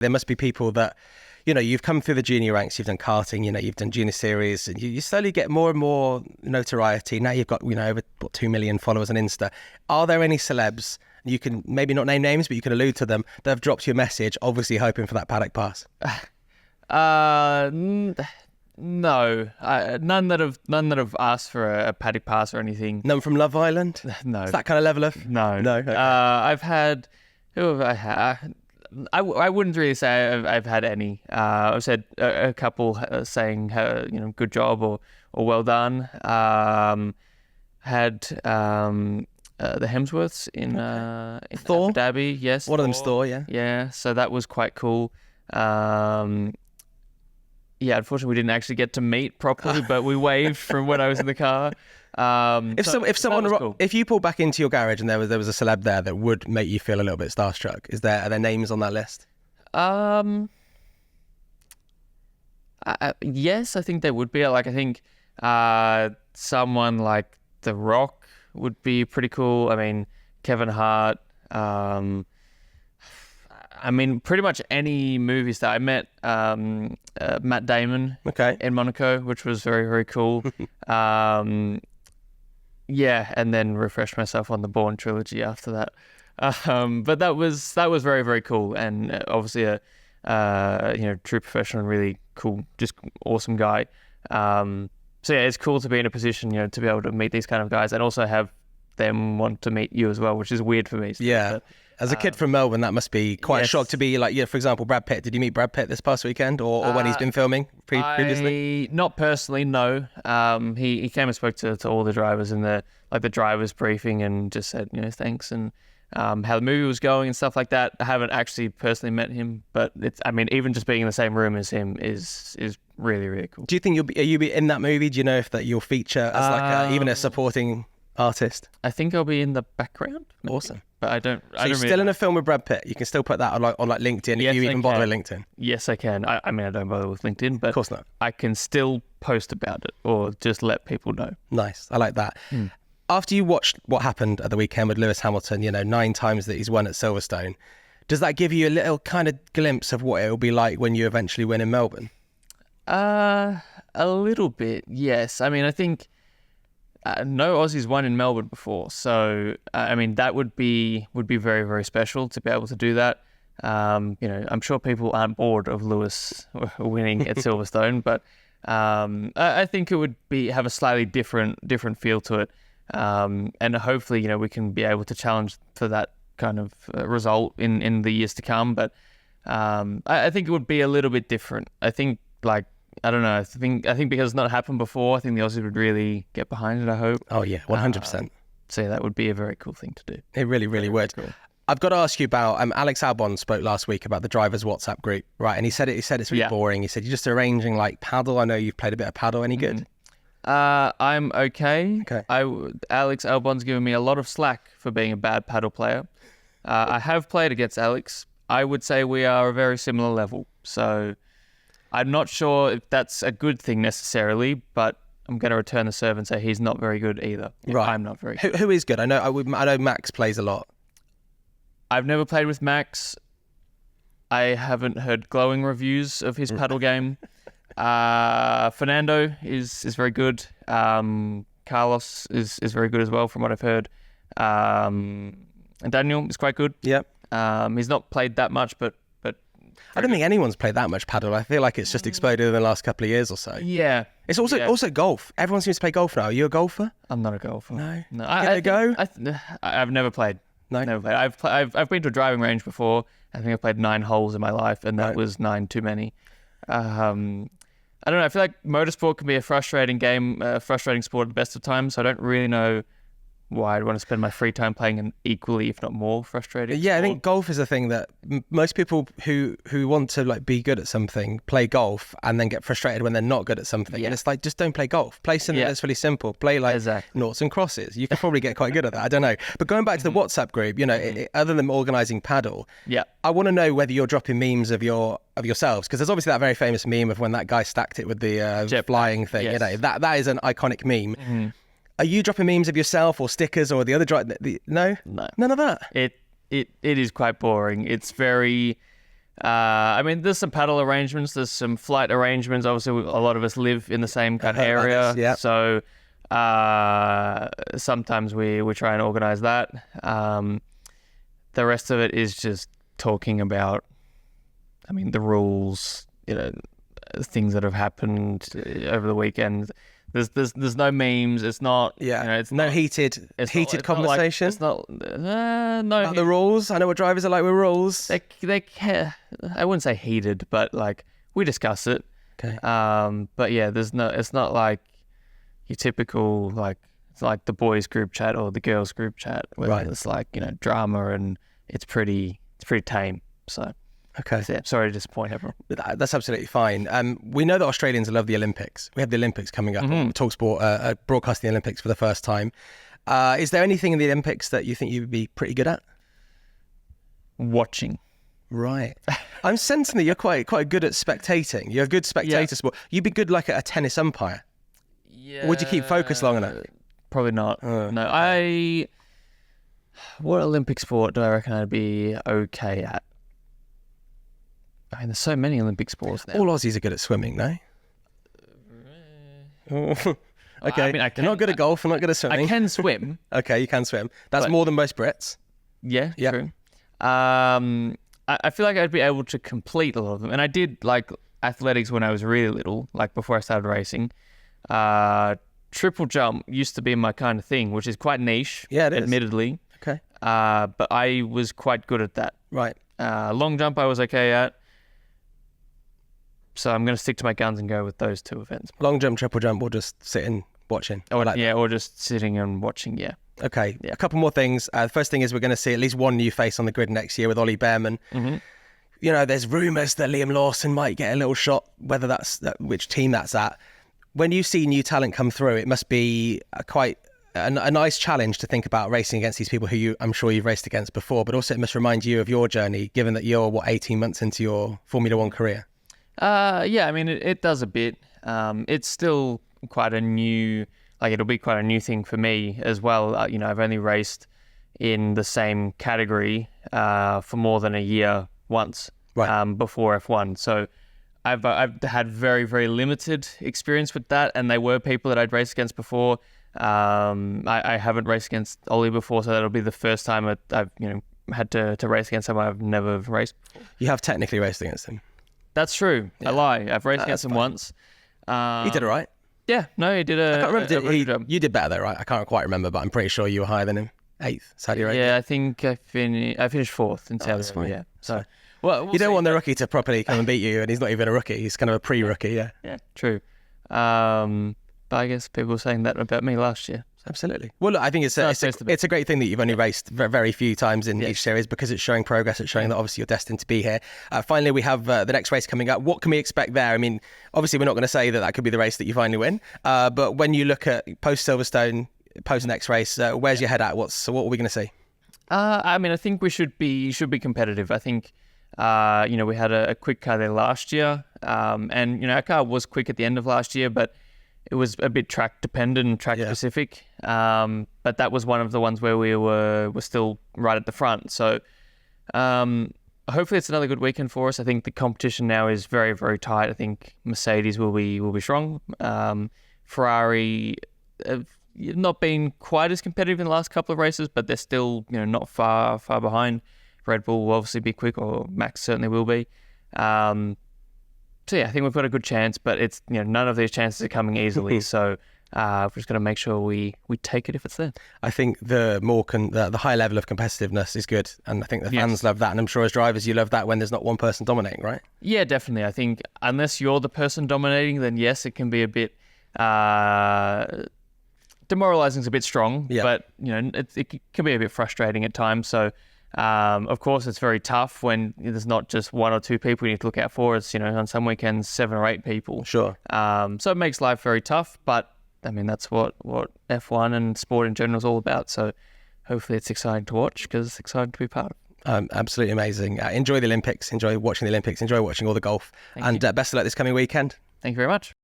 There must be people that, you've come through the junior ranks, you've done karting, you've done junior series, and you slowly get more and more notoriety. Now you've got, over 2 million followers on Insta. Are there any celebs, you can maybe not name names, but you can allude to them, that have dropped you a message, obviously hoping for that paddock pass? No, none that have asked for a paddock pass or anything. None from Love Island? No. It's that kind of level of... No. Okay. I've had... Who have I had? I wouldn't really say I've had any. I've said a couple saying, good job or well done. Had the Hemsworths in Thor? Abu Dhabi, yes. One of them's Thor, yeah. Yeah, so that was quite cool. Yeah, unfortunately, we didn't actually get to meet properly, but we waved from when I was in the car. If you pulled back into your garage and there was a celeb there that would make you feel a little bit starstruck, are there names on that list? Yes, I think there would be. I think someone like The Rock would be pretty cool. I mean, Kevin Hart. Pretty much any movie star. I met Matt Damon in Monaco, which was very, very cool. Yeah, and then refreshed myself on the Bourne trilogy after that. But that was very, very cool, and obviously a true professional and really cool, just awesome guy. So yeah, it's cool to be in a position, to be able to meet these kind of guys and also have them want to meet you as well, which is weird for me. Yeah. But, as a kid from Melbourne, that must be quite a shock to be like, for example, Brad Pitt. Did you meet Brad Pitt this past weekend or when he's been filming previously? Not personally, no. He came and spoke to all the drivers in the drivers briefing and just said, thanks and how the movie was going and stuff like that. I haven't actually personally met him, but even just being in the same room as him is really, really cool. Do you think you'll be in that movie? Do you know if that you'll feature as even a supporting artist? I think I'll be in the background. Maybe. Awesome. But I don't. So you're still in a film with Brad Pitt. You can still put that on LinkedIn if you even bother with LinkedIn. Yes, I can. I don't bother with LinkedIn, but of course not. I can still post about it or just let people know. Nice. I like that. After you watched what happened at the weekend with Lewis Hamilton, 9 times that he's won at Silverstone, does that give you a little kind of glimpse of what it will be like when you eventually win in Melbourne? A little bit, yes. I think. No Aussies won in Melbourne before, so that would be very, very special to be able to do that. I'm sure people aren't bored of Lewis winning at Silverstone, but I think it would have a slightly different feel to it, and hopefully we can be able to challenge for that kind of result in the years to come. But I think it would be a little bit different. I think I don't know. I think because it's not happened before, I think the Aussies would really get behind it, I hope. Oh, yeah, 100%. So yeah, that would be a very cool thing to do. It really, really would. Cool. I've got to ask you about, Alex Albon spoke last week about the drivers' WhatsApp group, right? And he said it's really boring. He said, you're just arranging paddle. I know you've played a bit of paddle. Any good? I'm okay. Alex Albon's given me a lot of slack for being a bad paddle player. I have played against Alex. I would say we are a very similar level. So I'm not sure if that's a good thing necessarily, but I'm going to return the serve and say he's not very good either. Right. I'm not very good. Who is good? I know Max plays a lot. I've never played with Max. I haven't heard glowing reviews of his paddle game. Fernando is very good. Carlos is very good as well from what I've heard. And Daniel is quite good. Yep. He's not played that much, but I don't think anyone's played that much paddle. I feel like it's just exploded in the last couple of years or so. Yeah. It's also golf. Everyone seems to play golf now. Are you a golfer? I'm not a golfer. No. I've never played. No. Never played. I've been to a driving range before. I think I've played 9 holes in my life, and that was 9 too many. I don't know. I feel like motorsport can be a frustrating game, frustrating sport at the best of times. So I don't really know why I'd want to spend my free time playing an equally, if not more, frustrating sport. I think golf is a thing that most people who want to be good at something play golf and then get frustrated when they're not good at something. Yeah. And it's just don't play golf. Play something that's really simple. Play noughts and crosses. You could probably get quite good at that. I don't know. But going back to the WhatsApp group, other than organising paddle, I want to know whether you're dropping memes of yourselves, because there's obviously that very famous meme of when that guy stacked it with the flying thing. Yes. That is an iconic meme. Mm-hmm. Are you dropping memes of yourself or stickers or the other No? No. None of that? It is quite boring. It's very... I mean, there's some paddle arrangements, there's some flight arrangements. Obviously, a lot of us live in the same kind of area, yeah. So sometimes we try and organise that. The rest of it is just talking about, I mean, the rules, things that have happened over the weekend. There's no memes. It's not. Yeah. It's no not, heated conversation. It's not. No. About the rules. I know what drivers are like with rules. They care. I wouldn't say heated, but like we discuss it. Okay. But yeah, there's no. It's not like your typical it's like the boys group chat or the girls group chat where it's like drama, and it's pretty tame. So. Okay. So, yeah, sorry to disappoint everyone. That's absolutely fine. We know that Australians love the Olympics. We have the Olympics coming up. talkSPORT broadcasting the Olympics for the first time. Is there anything in the Olympics that you think you would be pretty good at? Watching. Right. I'm sensing that you're quite good at spectating. You're a good spectator sport. You'd be good like at a tennis umpire. Yeah. Would you keep focus long enough? Probably not. No. What Olympic sport do I reckon I'd be okay at? I mean, there's so many Olympic sports now. All Aussies are good at swimming, no? Okay. I mean, You're not good at golf. I'm not good at swimming. I can swim. Okay, you can swim. That's more than most Brits. Yeah, true. I feel like I'd be able to complete a lot of them. And I did like athletics when I was really little, like before I started racing. Triple jump used to be my kind of thing, which is quite niche, admittedly. Okay. But I was quite good at that. Right. Long jump I was okay at. So I'm going to stick to my guns and go with those two events. Long jump, triple jump, or just sitting, watching? Or just sitting and watching, yeah. Okay, a couple more things. The first thing is we're going to see at least one new face on the grid next year with Ollie Behrman. Mm-hmm. There's rumours that Liam Lawson might get a little shot, whether that's which team that's at. When you see new talent come through, it must be quite a nice challenge to think about racing against these people who I'm sure you've raced against before, but also it must remind you of your journey, given that you're, 18 months into your Formula One career? Yeah, I mean, it does a bit. It's still quite a new, it'll be quite a new thing for me as well. I've only raced in the same category for more than a year once before F1. So I've had very, very limited experience with that, and they were people that I'd raced against before. I haven't raced against Ollie before, so that'll be the first time I've had to race against someone I've never raced before. You have technically raced against him. That's true. Yeah. I lie. I've raced against him once. He did all right. Yeah. No, he did I can't remember. You did better though, right? I can't quite remember, but I'm pretty sure you were higher than him. 8th, Saudi Arabia. Yeah, I think I finished 4th in Saudi Arabia. Yeah. So, we'll you don't want the rookie to properly come and beat you, and he's not even a rookie. He's kind of a pre-rookie. Yeah. Yeah. True. But I guess people were saying that about me last year. Absolutely. Well, look, I think it's a great thing that you've only raced very few times in each series, because it's showing progress. It's showing that obviously you're destined to be here. Finally, we have the next race coming up. What can we expect there? I mean, obviously, we're not going to say that could be the race that you finally win. But when you look at post Silverstone, post next race, where's your head at? What are we going to see? I mean, I think we should be competitive. I think we had a quick car there last year, and our car was quick at the end of last year, but it was a bit track dependent and track specific. But that was one of the ones where we were still right at the front. So hopefully it's another good weekend for us. I think the competition now is very, very tight. I think Mercedes will be strong. Ferrari have not been quite as competitive in the last couple of races, but they're still not far behind. Red Bull will obviously be quick, or Max certainly will be. So yeah, I think we've got a good chance, but it's none of these chances are coming easily. So we're just going to make sure we take it if it's there. I think the high level of competitiveness is good, and I think the fans love that, and I'm sure as drivers you love that when there's not one person dominating, right? Yeah, definitely. I think unless you're the person dominating, then yes, it can be a bit demoralizing. Is a bit strong, but it can be a bit frustrating at times. So. Of course, it's very tough when there's not just one or two people you need to look out for. It's, on some weekends, 7 or 8 people. Sure. So it makes life very tough, but I mean, that's what F1 and sport in general is all about. So hopefully it's exciting to watch, because it's exciting to be part of. Absolutely amazing. Enjoy the Olympics. Enjoy watching the Olympics. Enjoy watching all the golf. And best of luck this coming weekend. Thank you very much.